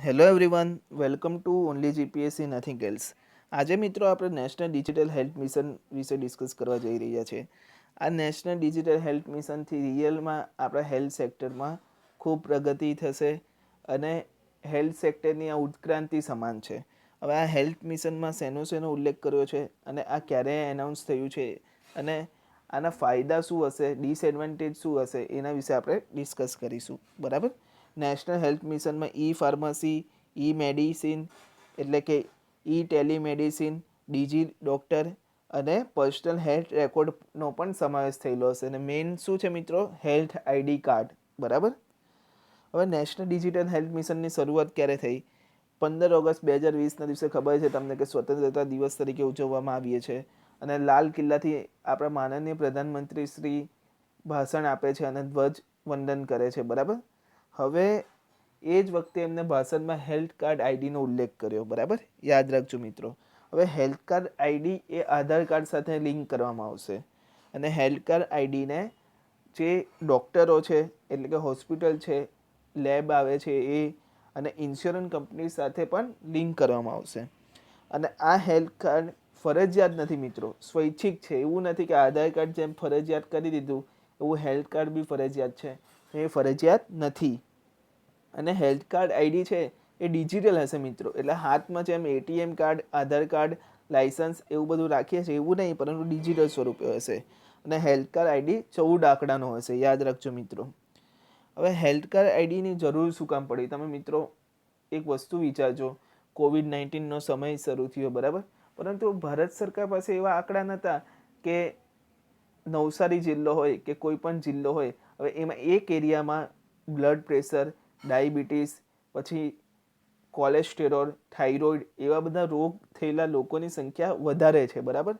Hello everyone, welcome to only GPSC nothing else. આજે મિત્રો આપણે નેશનલ ડિજિટલ હેલ્થ મિશન વિશે ડિસ્કસ કરવા જઈ રહ્યા છે. આ નેશનલ ડિજિટલ હેલ્થ મિશનથી રિયલમાં આપણા હેલ્થ સેક્ટરમાં ખૂબ પ્રગતિ થશે અને હેલ્થ સેક્ટરની આ ઉત્ક્રાંતિ સમાન છે. હવે આ હેલ્થ મિશનમાં શેનો ઉલ્લેખ કર્યો છે અને આ ક્યારે એનાઉન્સ થયું છે અને આના ફાયદા શું હશે, ડિસએડવાન્ટેજ શું હશે, એના વિશે આપણે ડિસ્કસ કરીશું. બરાબર. નેશનલ હેલ્થ મિશનમાં ઈ ફાર્મસી, ઈ મેડિસિન એટલે કે ઈ ટેલિમેડિસિન, ડીજી ડૉક્ટર અને પર્સનલ હેલ્થ રેકોર્ડનો પણ સમાવેશ થયેલો હશે. અને મેઇન શું છે મિત્રો, હેલ્થ આઈડી કાર્ડ. બરાબર. હવે નેશનલ ડિજિટલ હેલ્થ મિશનની શરૂઆત ક્યારે થઈ? 15 ઓગસ્ટ 2020ના દિવસે ખબર છે તમને કે સ્વતંત્રતા દિવસ તરીકે ઉજવવામાં આવીએ છે. અને લાલ કિલ્લાથી આપણા માનનીય પ્રધાનમંત્રી શ્રી ભાષણ આપે છે અને ધ્વજ વંદન કરે છે. બરાબર. હવે એ જ વખતે એમને ભાષણમાં હેલ્થ કાર્ડ આઈડીનો ઉલ્લેખ કર્યો. બરાબર, યાદ રાખજો મિત્રો. હવે health card ID A Aadhaar card સાથે લિંક કરવામાં આવશે અને હેલ્થ કાર્ડ આઈડીને જે ડૉક્ટરો છે એટલે કે હોસ્પિટલ છે, લેબ આવે છે એ અને ઇન્સ્યોરન્સ કંપની સાથે પણ લિંક કરવામાં આવશે. અને આ હેલ્થ કાર્ડ ફરજિયાત નથી મિત્રો, સ્વૈચ્છિક છે. એવું નથી કે આધાર કાર્ડ જેમ ફરજિયાત કરી દીધું એવું હેલ્થ કાર્ડ બી ફરજિયાત છે. એ ફરજિયાત નથી. અને હેલ્થ કાર્ડ આઈડી છે એ ડિજિટલ હશે મિત્રો. એટલે હાથમાં જેમ એટીએમ કાર્ડ, આધાર કાર્ડ, લાઇસન્સ એવું બધું રાખીએ છીએ એવું નહીં, પરંતુ ડિજિટલ સ્વરૂપે હશે. અને હેલ્થ કાર્ડ આઈડી 14 આંકડાનો હશે. યાદ રાખજો મિત્રો. હવે હેલ્થ કાર્ડ આઈડીની જરૂર શું કામ પડી? તમે મિત્રો એક વસ્તુ વિચારજો, COVID-19નો સમય શરૂ થયો. બરાબર. પરંતુ ભારત સરકાર પાસે એવા આંકડા નહોતા કે નવસારી જિલ્લો હોય કે કોઈ પણ જિલ્લો હોય, હવે એમાં એક એરિયામાં બ્લડ પ્રેશર, ડાયાબિટીસ, પછી કોલેસ્ટેરોલ, થાઇરોઇડ એવા બધા રોગ થયેલા લોકોની સંખ્યા વધારે છે. બરાબર.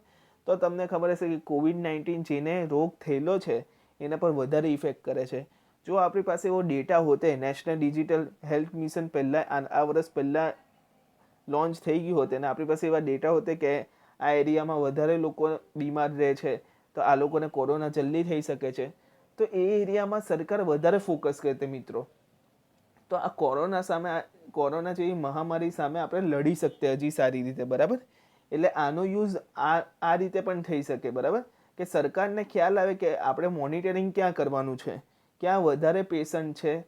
તો તમને ખબર હશે કે COVID-19 જેને રોગ થયેલો છે એના પર વધારે ઇફેક્ટ કરે છે. જો આપણી પાસે એવો ડેટા હોતે, નેશનલ ડિજિટલ હેલ્થ મિશન પહેલાં આ વર્ષ પહેલાં લોન્ચ થઈ ગયું હોત અને આપણી પાસે એવા ડેટા હોતે કે આ એરિયામાં વધારે લોકો બીમાર રહે છે તો આ લોકોને કોરોના જલ્દી થઈ શકે છે, તો એ એરિયામાં સરકાર વધારે ફોકસ કરતે મિત્રો. તો આ કોરોના જેવી મહામારી સામે આપણે લડી શકते હજી સારી રીતે. બરાબર. એટલે આનો યુઝ આ રીતે પણ થઈ શકે. બરાબર. કે સરકારને ખ્યાલ આવે કે આપણે મોનિટરિંગ ક્યાં કરવાનું છે, ક્યાં વધારે પેશન્ટ છે.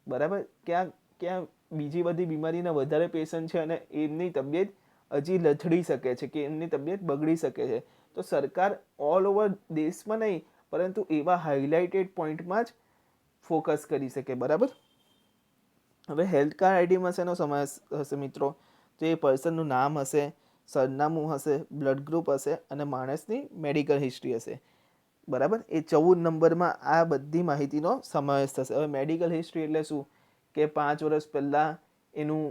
બરાબર. ક્યાં બીજી બધી બીમારીના વધારે પેશન્ટ છે અને એમની તબિયત હજી લથડી શકે છે કે એમની તબિયત બગડી શકે છે. તો સરકાર ઓલ ઓવર દેશમાં નહીં, પરંતુ એવા હાઇલાઇટેડ પોઈન્ટમાં જ ફોકસ કરી શકે. બરાબર. હવે હેલ્થ કાર્ડ આઈડીમાં શેનો સમાવેશ હશે મિત્રો? તો એ પર્સનનું નામ હશે, સરનામું હશે, બ્લડ ગ્રુપ હશે અને માણસની મેડિકલ હિસ્ટ્રી હશે. બરાબર. એ 14 નંબરમાં આ બધી માહિતીનો સમાવેશ થશે. હવે મેડિકલ હિસ્ટ્રી એટલે શું કે 5 વર્ષ પહેલાં એનું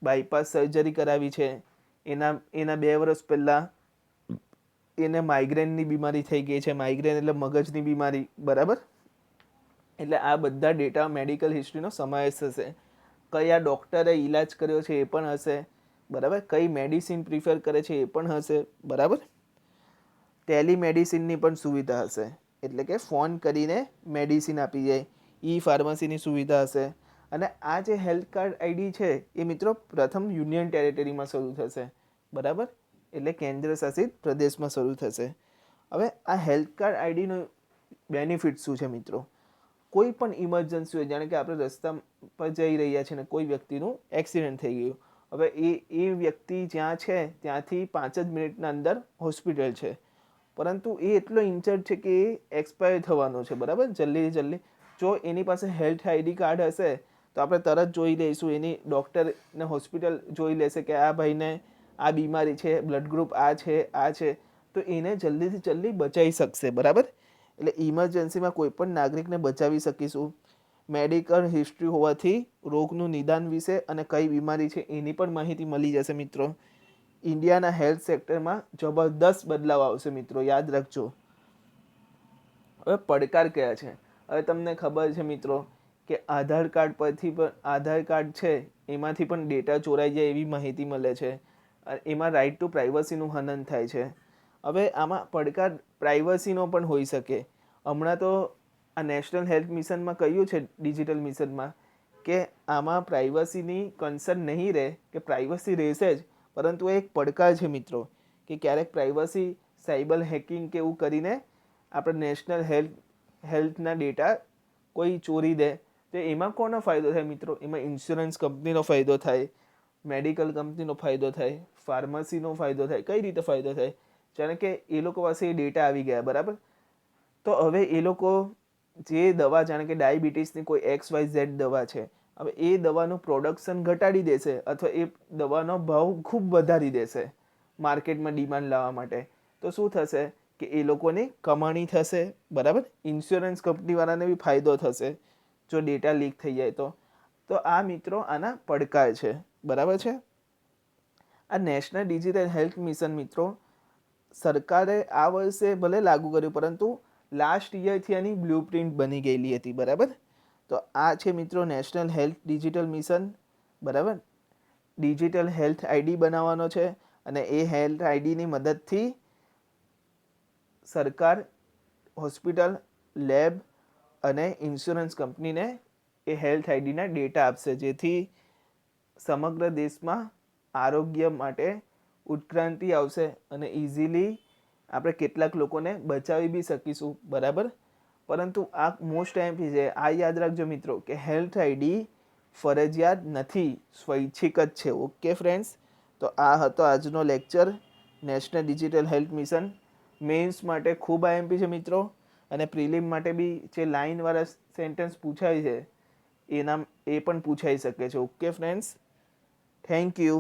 બાયપાસ સર્જરી કરાવી છે, એના 2 વર્ષ પહેલાં એને માઇગ્રેનની બીમારી થઈ ગઈ છે. માઇગ્રેન એટલે મગજની બીમારી. બરાબર. એટલે આ બધા ડેટા મેડિકલ હિસ્ટ્રીનો સમાવેશ થશે. કયા ડૉક્ટરે ઈલાજ કર્યો છે એ પણ હશે. બરાબર. કઈ મેડિસિન પ્રિફર કરે છે એ પણ હશે. બરાબર. ટેલિમેડિસિનની પણ સુવિધા હશે, એટલે કે ફોન કરીને મેડિસિન આપી જાય. ઈ ફાર્મસીની સુવિધા હશે. અને આ જે હેલ્થ કાર્ડ આઈડી છે એ મિત્રો પ્રથમ યુનિયન ટેરેટરીમાં શરૂ થશે. બરાબર. એટલે કેન્દ્ર શાસિત પ્રદેશમાં શરૂ થશે. હવે આ હેલ્થ કાર્ડ આઈડીનો બેનિફિટ શું છે મિત્રો? કોઈ પણ ઇમરજન્સી હોય, જાણે કે આપણે રસ્તા પર જઈ રહ્યા છીએ ને કોઈ વ્યક્તિનું એક્સિડન્ટ થઈ ગયું, હવે એ વ્યક્તિ જ્યાં છે ત્યાંથી 5 જ મિનિટના અંદર હોસ્પિટલ છે, પરંતુ એ એટલો ઇન્જર્ડ છે કે એ એક્સપાયર થવાનો છે. બરાબર. જલ્દી. જો એની પાસે હેલ્થ આઈડી કાર્ડ હશે તો આપણે તરત જોઈ લઈશું, એની ડૉક્ટરને હોસ્પિટલ જોઈ લેશે કે આ ભાઈને આ બીમારી છે, બ્લડ ગ્રુપ આ છે, તો એને જલ્દીથી જલ્દી બચાવી શકશે. બરાબર. એટલે ઇમરજન્સીમાં કોઈ પણ નાગરિકને બચાવી શકીશું. મેડિકલ હિસ્ટ્રી હોવાથી રોગનું નિદાન વિશે અને કઈ બીમારી છે એની પણ માહિતી મળી જશે મિત્રો. ઇન્ડિયાના હેલ્થ સેક્ટરમાં જબરદસ્ત બદલાવ આવશે મિત્રો. યાદ રાખજો. હવે પડકાર કયા છે? હવે તમને ખબર છે મિત્રો કે આધાર કાર્ડ છે એમાંથી પણ ડેટા ચોરાઈ જાય એવી માહિતી મળે છે. એમાં રાઇટ ટુ પ્રાઇવસીનું હનન થાય છે. હવે આમાં પડકાર પ્રાઇવસીનો પણ હોઈ શકે. હમણાં તો આ નેશનલ હેલ્થ મિશનમાં કહ્યું છે, ડિજિટલ મિશનમાં, કે આમાં પ્રાઇવસીની કન્સર્ન નહીં રહે, કે પ્રાઇવસી રહેશે જ, પરંતુ એક પડકાર છે મિત્રો કે ક્યારેક પ્રાઇવસી સાયબર હેકિંગ કે એવું કરીને આપણે નેશનલ હેલ્થના ડેટા કોઈ ચોરી દે, તો એમાં કોનો ફાયદો થાય મિત્રો? એમાં ઇન્સ્યોરન્સ કંપનીનો ફાયદો થાય, મેડિકલ કંપનીનો ફાયદો થાય, ફાર્મસીનો ફાયદો થાય. કઈ રીતે ફાયદો થાય? જાણે કે એ લોકો પાસે એ ડેટા આવી ગયા, બરાબર, તો હવે એ લોકો જે દવા, જાણે કે ડાયાબિટીસની કોઈ XYZ દવા છે, હવે એ દવાનું પ્રોડક્શન ઘટાડી દેશે અથવા એ દવાનો ભાવ ખૂબ વધારી દેશે માર્કેટમાં ડિમાન્ડ લાવવા માટે. તો શું થશે કે એ લોકોની કમાણી થશે, બરાબર. ઇન્સ્યોરન્સ કંપનીવાળાને બી ફાયદો થશે જો ડેટા લીક થઈ જાય તો. તો આ મિત્રો આના પડકાર છે, બરાબર છે. આ નેશનલ ડિજિટલ હેલ્થ મિશન મિત્રો સરકારે આ વર્ષે ભલે લાગુ કર્યું, પરંતુ લાસ્ટ યરથી આની બ્લુપ્રિન્ટ બની ગયેલી હતી, બરાબર. તો આ છે મિત્રો નેશનલ હેલ્થ ડિજિટલ મિશન, બરાબર. ડિજિટલ હેલ્થ આઈડી બનાવવાનો છે અને એ હેલ્થ આઈડીની મદદથી સરકાર હોસ્પિટલ, લેબ અને ઇન્સ્યોરન્સ કંપનીને એ હેલ્થ આઈડીના ડેટા આપશે, જેથી સમગ્ર દેશમાં આરોગ્ય માટે ઉત્ક્રાંતિ આવશે અને ઇઝીલી આપણે કેટલાક લોકોને બચાવી બી શકીશું, બરાબર. પરંતુ આ મોસ્ટ એમ્પી છે, આ યાદ રાખજો મિત્રો કે હેલ્થ આઈડી ફરજિયાત નથી, સ્વૈચ્છિક જ છે. ઓકે ફ્રેન્ડ્સ, તો આ હતો આજનો lecture national digital health mission. Mains માટે ખૂબ આઈએમપી છે મિત્રો, અને પ્રિલિમ માટે બી જે લાઇનવાળા સેન્ટેન્સ પૂછાય છે એ પણ પૂછાઈ શકે છે. Okay friends, thank you.